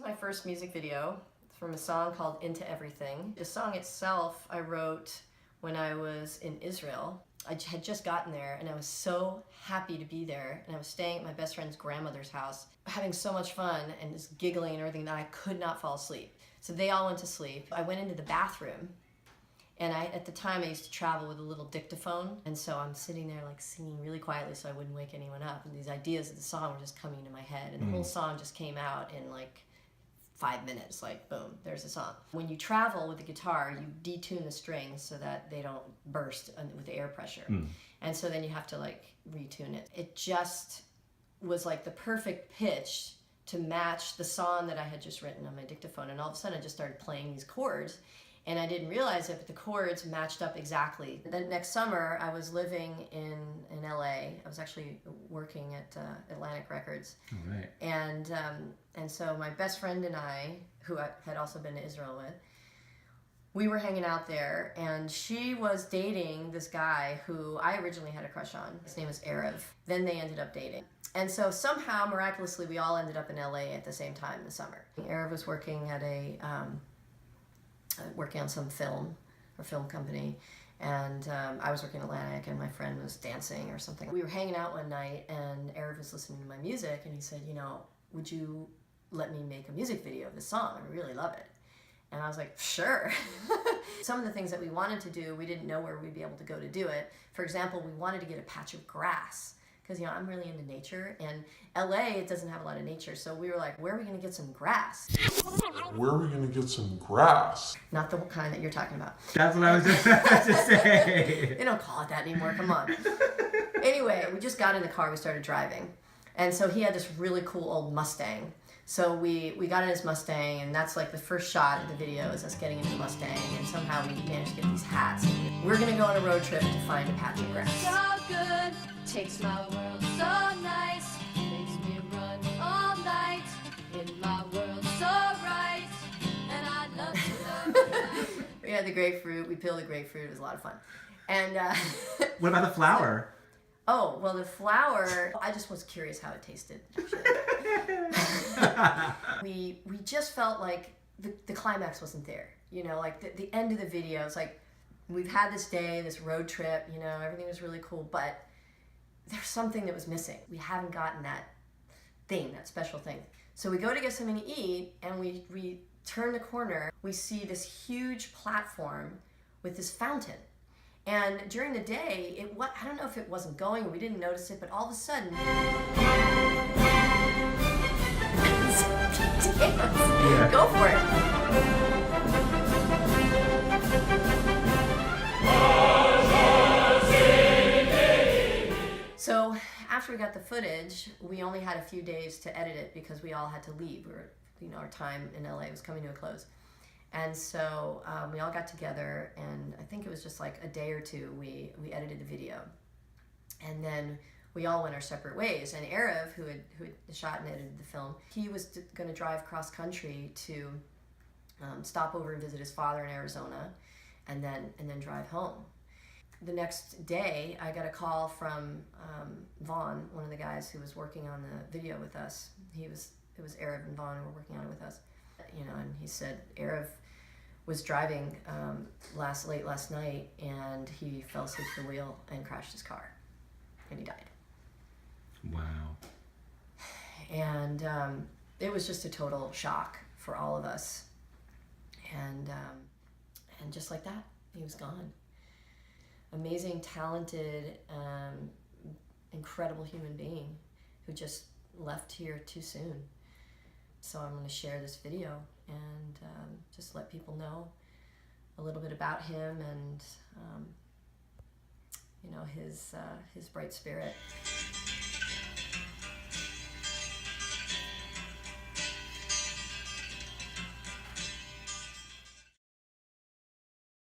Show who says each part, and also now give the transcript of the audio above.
Speaker 1: my first music video. It's from a song called Into Everything. The song itself I wrote when I was in Israel. I had just gotten there and I was so happy to be there, and I was staying at my best friend's grandmother's house, having so much fun and just giggling and everything that I could not fall asleep. So they all went to sleep. I went into the bathroom, and at the time I used to travel with a little dictaphone, and so I'm sitting there like singing really quietly so I wouldn't wake anyone up, and these ideas of the song were just coming into my head, and the whole song just came out in like 5 minutes, like boom, there's a song. When you travel with the guitar, you detune the strings so that they don't burst with the air pressure. And so then you have to like retune it. It just was like the perfect pitch to match the song that I had just written on my dictaphone. And all of a sudden I just started playing these chords, and I didn't realize it, but the chords matched up exactly. Then next summer I was living in LA. I was actually working at Atlantic Records.
Speaker 2: Oh, right.
Speaker 1: And so my best friend and I, who I had also been to Israel with, we were hanging out there, and she was dating this guy who I originally had a crush on. His name was Erev. Then they ended up dating. And so somehow, miraculously, we all ended up in LA at the same time in the summer. Erev was working at working on some film company, and I was working at Atlantic, and my friend was dancing or something. We were hanging out one night, and Erev was listening to my music, and he said, you know, would you let me make a music video of this song? I really love it. And I was like, sure. Some of the things that we wanted to do, we didn't know where we'd be able to go to do it. For example, we wanted to get a patch of grass, because, you know, I'm really into nature, and LA, it doesn't have a lot of nature, so we were like, where are we going to get some grass?
Speaker 3: Where are we going to get some grass?
Speaker 1: Not the kind that you're talking about.
Speaker 2: That's what I was just about to say.
Speaker 1: They don't call it that anymore, come on. Anyway, we just got in the car, we started driving, and so he had this really cool old Mustang. So we got in his Mustang, and that's like the first shot of the video is us getting in the Mustang, and somehow we managed to get these hats. We're going to go on a road trip to find a patch of grass.
Speaker 4: So good, takes my world so nice, makes me run all night, in my world so right, and I love you.
Speaker 1: We had the grapefruit, we peeled the grapefruit, it was a lot of fun. And
Speaker 2: What about the flower?
Speaker 1: oh, well, the flour, I just was curious how it tasted. we just felt like the climax wasn't there. You know, like the end of the video, it's like, we've had this day, this road trip, you know, everything was really cool, but there's something that was missing. We haven't gotten that thing, that special thing. So we go to get something to eat, and we turn the corner, we see this huge platform with this fountain. And during the day, I don't know if it wasn't going, or we didn't notice it, but all of a sudden,
Speaker 2: Yeah.
Speaker 1: Go for it. So after we got the footage, we only had a few days to edit it because we all had to leave. Our time in LA was coming to a close. And so we all got together, and I think it was just like a day or two, we edited the video. And then we all went our separate ways. And Erev, who had shot and edited the film, he was going to drive cross country to stop over and visit his father in Arizona, and then drive home. The next day, I got a call from Vaughn, one of the guys who was working on the video with us. It was Erev and Vaughn who were working on it with us. You know, and he said Erev was driving late last night, and he fell asleep at the wheel and crashed his car, and he died.
Speaker 2: Wow.
Speaker 1: And it was just a total shock for all of us, and just like that, he was gone. Amazing, talented, incredible human being who just left here too soon. So I'm going to share this video and just let people know a little bit about him and his bright spirit.